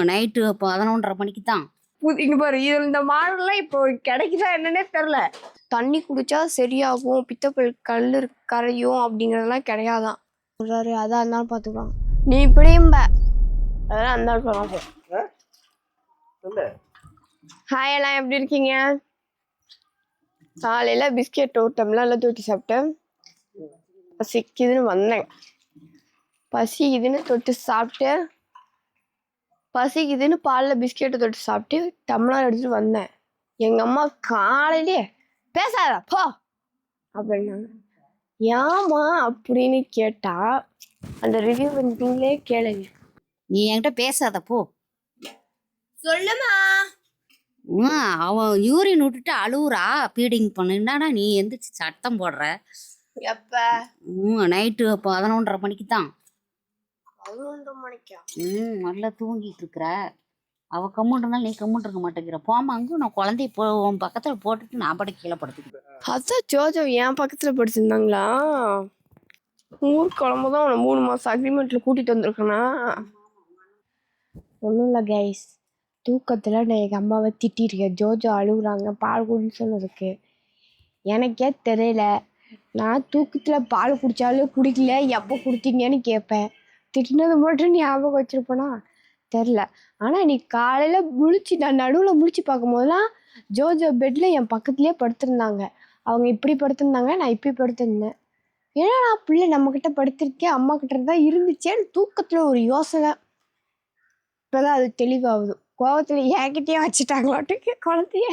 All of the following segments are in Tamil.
நைட்டு 11:30 மணிக்கு தான். இங்க பாரு, இது இந்த மாடல்லாம் இப்போ கிடைக்குதா என்னன்னே தெரில. தண்ணி குடிச்சா சரியாகும், பித்தப்பல் கல் கரையும் அப்படிங்கிறதெல்லாம் கிடையாதான் சொல்றாரு. அதான் இருந்தாலும் பார்த்துக்கலாம். நீ இப்படியும்ப அதெல்லாம் இருந்தாலும் சொல்லலாம். ஹாய் எல்லாம், எப்படி இருக்கீங்க? காலையில பிஸ்கெட் ஒரு டம்ளர்ல தூக்கி சாப்பிட்டேன். பசிக்குதுன்னு வந்தேன். பசிக்குதுன்னு தொட்டு சாப்பிட்டு, பசிக்குதுன்னு பாலில் பிஸ்கெட்டை தொட்டு சாப்பிட்டு டம்ளர் எடுத்துட்டு வந்தேன். எங்கள் அம்மா காலையிலே பேசாத போ அப்படின்னாங்க. ஏமா அப்படின்னு கேட்டா, அந்த ரிவ்யூ பண்ணிட்டீங்களே கேளுங்க. நீ என்கிட்ட பேசாத போ. சொல்லுமா. அவன் யூரின் விட்டுட்டு அழுவுறா, ஃபீடிங் பண்ணுடானா நீ எந்திரிச்சு சத்தம் போடுற. எப்ப? நைட்டு 11:30 மணிக்கு தான். 11 மணிக்கா? நல்லா தூங்கிட்டு இருக்கிற. அவ கம்முன்னு இருந்தாலும் நீ கம்முன்னு இருக்க மாட்டேங்கிற. போமா அங்கே, நான் குழந்தைய உன் பக்கத்துல போட்டுட்டு நான் படம் கீழே படுத்துக்கிட்டேன். அதான் ஜோஜோ என் பக்கத்துல படுத்திருந்தாங்களா? ஊர் குழம்பு தான். அவனை 3 மாசம் அக்ரிமெண்ட்ல கூட்டிட்டு வந்திருக்கேனா? ஒன்றும் இல்லை கைஸ், தூக்கத்தில் நான் எங்கள் அம்மாவை திட்டிருக்கேன். ஜோஜோ அழுகுறாங்க பால் குடின்னு சொன்னதுக்கு. எனக்கே தெரியல. நான் தூக்கத்தில் பால் குடித்தாலும் குடிக்கல, எப்போ கொடுத்தீங்கன்னு கேட்பேன். திட்டினது மட்டும் ஞாபகம் வச்சுருப்பேனா தெரில. ஆனால் நீ காலையில் முழிச்சு, நான் நடுவில் முழிச்சு பார்க்கும்போதெல்லாம் ஜோஜோ பெட்டில் என் பக்கத்துலேயே படுத்திருந்தாங்க. அவங்க இப்படி படுத்திருந்தாங்க, நான் இப்படி படுத்திருந்தேன். ஏன்னா நான் பிள்ளை நம்மக்கிட்ட படுத்திருக்கேன், அம்மா கிட்ட தான் இருந்துச்சேன்னு தூக்கத்தில் ஒரு யோசனை. இப்போதான் அது தெளிவாகுது. கோவத்தில் என்கிட்டயே வச்சுட்டாங்களாட்டுக்கு குழந்தைய.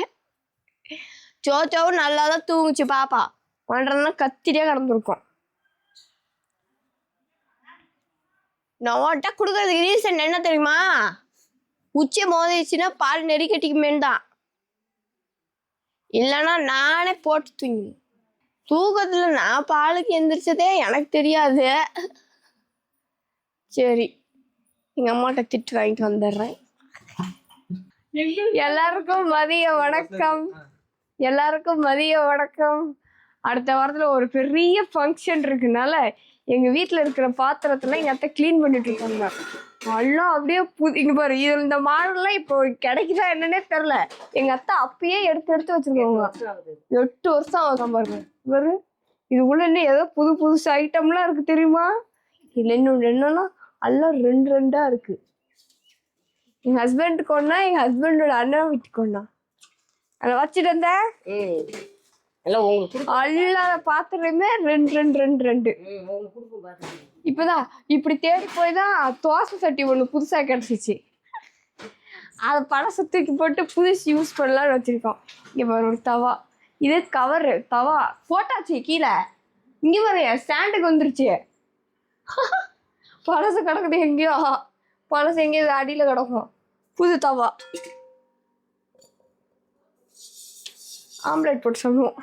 ஜோஜோவும் நல்லா தான் தூங்குச்சு. பாப்பா பண்ணுறதுனா கத்திரியே கிடந்திருக்கும். நோட்டா கொடுக்கறதுக்கு ரீசன் என்ன தெரியுமா? உச்சி மோதிச்சுன்னா பால் நெறிக்கட்டிக்குமேன்னு தான். இல்லைன்னா நானே போட்டு தூங்கி தூக்கத்தில் நான் பாலுக்கு எந்திரிச்சதே எனக்கு தெரியாது. சரி, எங்கள் அம்மாட்ட திட்டு வாங்கிட்டு வந்துடுறேன். எல்லாருக்கும் மதிய வணக்கம். எல்லாருக்கும் மதிய வணக்கம். அடுத்த வாரத்தில் ஒரு பெரிய ஃபங்க்ஷன் இருக்குனால எங்கள் வீட்டில் இருக்கிற பாத்திரத்தெல்லாம் எங்கள் அத்தை க்ளீன் பண்ணிட்டு இருக்காங்க. எல்லாம் அப்படியே இங்கே பாரு, இது இந்த மாடல்லாம் இப்போ கிடைக்குதா என்னன்னே தெரில. எங்கள் அத்தை அப்பயே எடுத்து வச்சுருக்காங்க. 8 வருஷம் ஆகும் பாருங்க. பாரு, இதுக்குள்ள இன்னும் ஏதோ புதுசு ஐட்டம்லாம் இருக்குது தெரியுமா? இதில் இன்னொன்று என்னன்னா எல்லாம் 2 இருக்கு. எங்கள் ஹஸ்பண்டுக்கு ஒன்றா, எங்கள் ஹஸ்பண்டோட அண்ணன் வீட்டுக்கு ஒன்றா. அதை வச்சுட்டு வந்தேன். எல்லா பாத்திரமே 2. இப்பதான் இப்படி தேடி போய் தான் தோசை சட்டி ஒண்ணு புதுசா கிடைச்சிச்சு. அதை பழசை தூக்கி போட்டு புதுசு யூஸ் பண்ணலாம்னு வச்சிருக்கோம். இங்க பாரு ஒரு தவா. இது கவரு தவா போட்டாச்சு கீழே. இங்க பாரு ஸ்டாண்டுக்கு வந்துருச்சு. பழசு கிடக்குது எங்கேயோ. பழசு எங்கேயோ அடியில கிடக்கும். புது தவா. ஆம்லேட் போட்டு சொல்லுவோம்.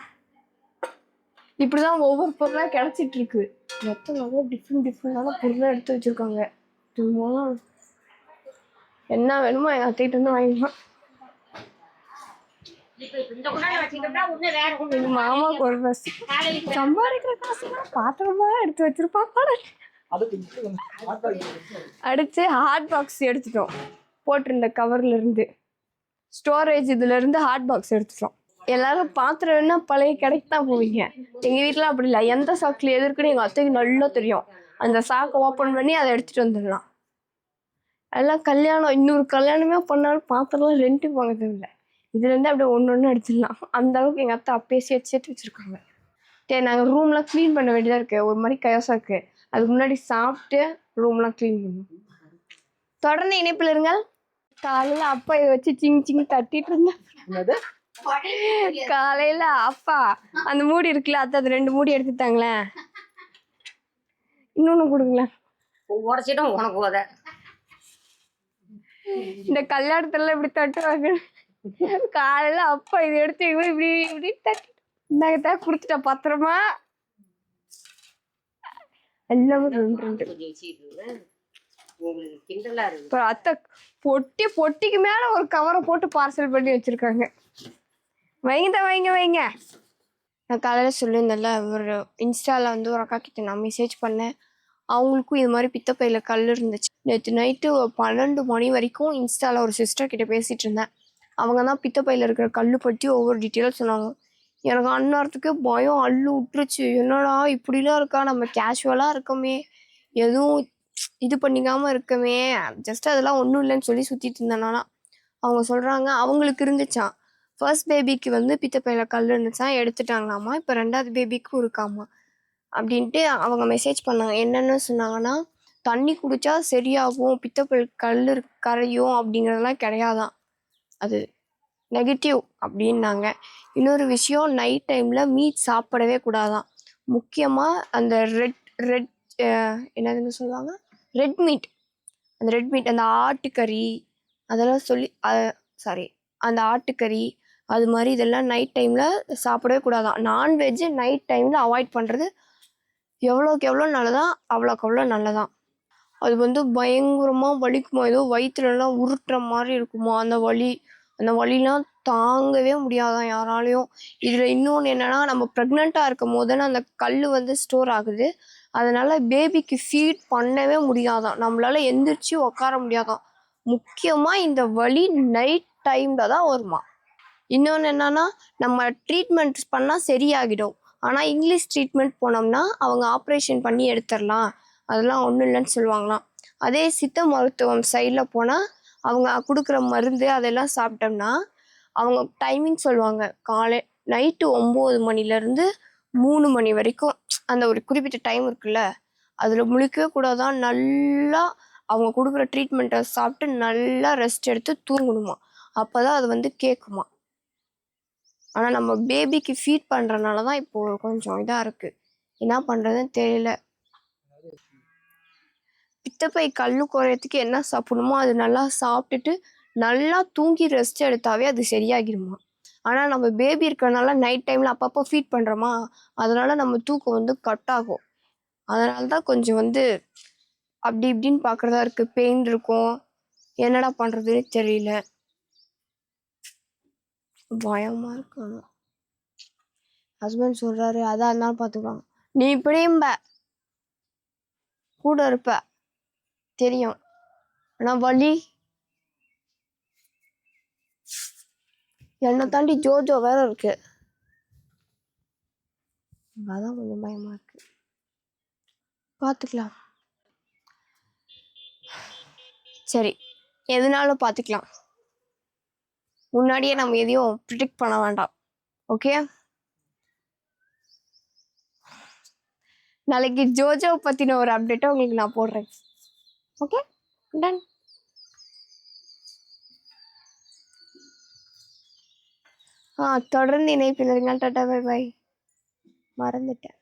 இப்படிதான் ஒவ்வொரு பொருளாக கிடைச்சிட்டு இருக்கு. எத்தனை டிஃப்ரெண்டான பொருளாக எடுத்து வச்சிருக்காங்க. என்ன வேணுமோ எங்கள் அத்தைகிட்ட இருந்து வாங்கிக்கலாம். எங்க மாமாவுக்கு ஒரு ட்ரெஸ். சம்பாதிக்கிற காசுலாம் பாத்திரமா எடுத்து வச்சிருப்பாங்க. அடுத்து ஹாட் பாக்ஸ் எடுத்துட்டோம். போட்டிருந்த கவர்ல இருந்து ஸ்டோரேஜ் இதுல இருந்து ஹாட் பாக்ஸ் எடுத்துட்டோம். எல்லாரும் பாத்திரம் என்ன பழைய கடைக்கு தான் போவீங்க. எங்கள் வீட்டில் அப்படி இல்லை. எந்த சாக்கில் எது இருக்குன்னு எங்கள் அத்தைக்கு நல்லா தெரியும். அந்த சாக்கை ஓப்பன் பண்ணி அதை எடுத்துகிட்டு வந்துடலாம். எல்லாம் கல்யாணம், இன்னொரு கல்யாணமே பண்ணாலும் பாத்திரம்லாம் ரெண்ட்டுக்கு வாங்க தேவையில்லை. இதுலேருந்து அப்படியே ஒன்று எடுத்துடலாம். அந்த அளவுக்கு எங்கள் அத்தை அப்பயே சேர்த்து வச்சுருக்காங்க. சரி, நாங்கள் ரூம்லாம் க்ளீன் பண்ண வேண்டியதாக இருக்குது. ஒரு மாதிரி கயோசாக இருக்குது. அதுக்கு முன்னாடி சாப்பிட்டு ரூம்லாம் க்ளீன் பண்ணுவோம். தொடர்ந்து இணைப்பில் இருங்கள். காலையில் அப்பா இதை வச்சு சிங் தட்டிட்டு இருந்தேன். காலையில அப்பா அந்த மூடி இருக்குல்ல, அது 2 மூடி எடுத்துட்டாங்களேன். இன்னொன்னு கொடுங்களேன். உனக்கு போத இந்த கல்யாணத்துல இப்படி தட்டுவாங்க. காலையில அப்பா இதை எடுத்து இப்படி தட்டி இந்தாங்க கொடுத்துட்டா பத்திரமா. எல்லாமே 2. அத்தை பொட்டிக்கு மேல ஒரு கவரை போட்டு பார்சல் பண்ணி வச்சிருக்காங்க. வைங்க. நான் காலையில் சொல்லியிருந்தேன்ல, ஒரு இன்ஸ்டாவில் வந்து ஒரு அக்கா கிட்ட நான் மெசேஜ் பண்ணேன். அவங்களுக்கும் இது மாதிரி பித்தப்பையில் கல் இருந்துச்சு. நேற்று நைட்டு 12 மணி வரைக்கும் இன்ஸ்டாவில் ஒரு சிஸ்டர் கிட்ட பேசிகிட்டு இருந்தேன். அவங்க தான் பித்தப்பையில் இருக்கிற கல் பற்றி ஒவ்வொரு டீட்டெயிலும் சொன்னாங்க. எனக்கு அந்நேரத்துக்கு பயம் அள்ளு விட்டுருச்சு. என்னடா இப்படிலாம் இருக்கா, நம்ம கேஷுவலாக இருக்கமே, எதுவும் இது பண்ணிக்காமல் இருக்கமே, ஜஸ்ட் அதெல்லாம் ஒன்றும் இல்லைன்னு சொல்லி சுற்றிட்டு இருந்தேனால. அவங்க சொல்கிறாங்க அவங்களுக்கு இருந்துச்சான். ஃபர்ஸ்ட் பேபிக்கு வந்து பித்தப்பையில் கல் இருந்துச்சான், எடுத்துட்டாங்களாமா. இப்போ 2வது பேபிக்கும் இருக்காமா அப்படின்ட்டு அவங்க மெசேஜ் பண்ணாங்க. என்னென்னு சொன்னாங்கன்னா, தண்ணி குடித்தா சரியாகும், பித்தப்பை கல் கரையும் அப்படிங்கிறதெல்லாம் கிடையாதான், அது நெகட்டிவ் அப்படின்னாங்க. இன்னொரு விஷயம், நைட் டைமில் மீட் சாப்பிடவே கூடாதான். முக்கியமாக அந்த ரெட் என்னதுன்னு சொல்லுவாங்க, ரெட் மீட், அந்த ரெட் மீட், அந்த ஆட்டுக்கறி அதெல்லாம் சொல்லி சாரி அந்த ஆட்டுக்கறி அது மாதிரி இதெல்லாம் நைட் டைமில் சாப்பிடவே கூடாதான். நான்வெஜ்ஜு நைட் டைமில் அவாய்ட் பண்ணுறது எவ்வளோக்கு எவ்வளோ நல்லதான், அவ்வளோக்கு அவ்வளோ நல்லதான். அது வந்து பயங்கரமாக வலிக்குமா, ஏதோ வயிற்றுலலாம் உருட்டுற மாதிரி இருக்குமா, அந்த வலிலாம் தாங்கவே முடியாதான் யாராலையும். இதில் இன்னொன்று என்னென்னா, நம்ம ப்ரெக்னெண்ட்டாக இருக்கும் போது அந்த கல் வந்து ஸ்டோர் ஆகுது. அதனால் பேபிக்கு ஃபீட் பண்ணவே முடியாதான், நம்மளால் எந்திரிச்சு உட்கார முடியாதான். முக்கியமாக இந்த வலி நைட் டைமில் தான் வருமா. இன்னொன்று என்னென்னா, நம்ம ட்ரீட்மெண்ட் பண்ணால் சரியாகிடும். ஆனால் இங்கிலீஷ் ட்ரீட்மெண்ட் போனோம்னா அவங்க ஆப்ரேஷன் பண்ணி எடுத்துடலாம், அதெல்லாம் ஒன்றும் இல்லைன்னு சொல்லுவாங்களாம். அதே சித்த மருத்துவம் சைடில் போனால் அவங்க கொடுக்குற மருந்து அதெல்லாம் சாப்பிட்டோம்னா அவங்க டைமிங் சொல்லுவாங்க. நைட்டு 9 மணிலேருந்து 3 மணி வரைக்கும் அந்த ஒரு குறிப்பிட்ட டைம் இருக்குல்ல, அதில் முழிக்கவே கூடாதான். நல்லா அவங்க கொடுக்குற ட்ரீட்மெண்ட்டை சாப்பிட்டு நல்லா ரெஸ்ட் எடுத்து தூங்கணுமா, அப்போ தான் அது வந்து கேட்குமா. ஆனால் நம்ம பேபிக்கு ஃபீட் பண்ணுறனால தான் இப்போது கொஞ்சம் இதாக இருக்குது, என்ன பண்ணுறதுன்னு தெரியல. பித்தப்பை கல் குறையத்துக்கு என்ன சாப்பிடணுமோ அது நல்லா சாப்பிட்டுட்டு நல்லா தூங்கி ரெஸ்ட் எடுத்தாவே அது சரியாகிடுமா. ஆனால் நம்ம பேபி இருக்கிறனால நைட் டைமில் அப்பப்போ ஃபீட் பண்ணுறோமா, அதனால் நம்ம தூக்கம் வந்து கட் ஆகும். அதனால தான் கொஞ்சம் வந்து அப்படி இப்படின்னு பார்க்குறதா இருக்குது. பெயின் இருக்கும், என்னடா பண்ணுறதுன்னு தெரியல, பயமாக இருக்கு. ஹஸ்பண்ட் சொல்கிறாரு அதான் இருந்தாலும் பார்த்துக்குவாங்க, நீ இப்படியும் கூட இருப்ப தெரியும், ஆனால் வலி என்னை தாண்டி ஜோஜோ வேற இருக்கு, அதான் கொஞ்சம் பயமா இருக்கு. பார்த்துக்கலாம், சரி எதுனாலும் பார்த்துக்கலாம். முன்னாடியே நம்ம எதையும் ப்ரிடிக்ட் பண்ண வேண்டாம், ஓகே. நாளைக்கு ஜோஜோ பற்றின ஒரு அப்டேட்டை உங்களுக்கு நான் போடுறேன், ஓகே டன். தொடர்ந்து இணைப்பில் இருங்கள். டாடா பை பை. மறந்துட்டேன்.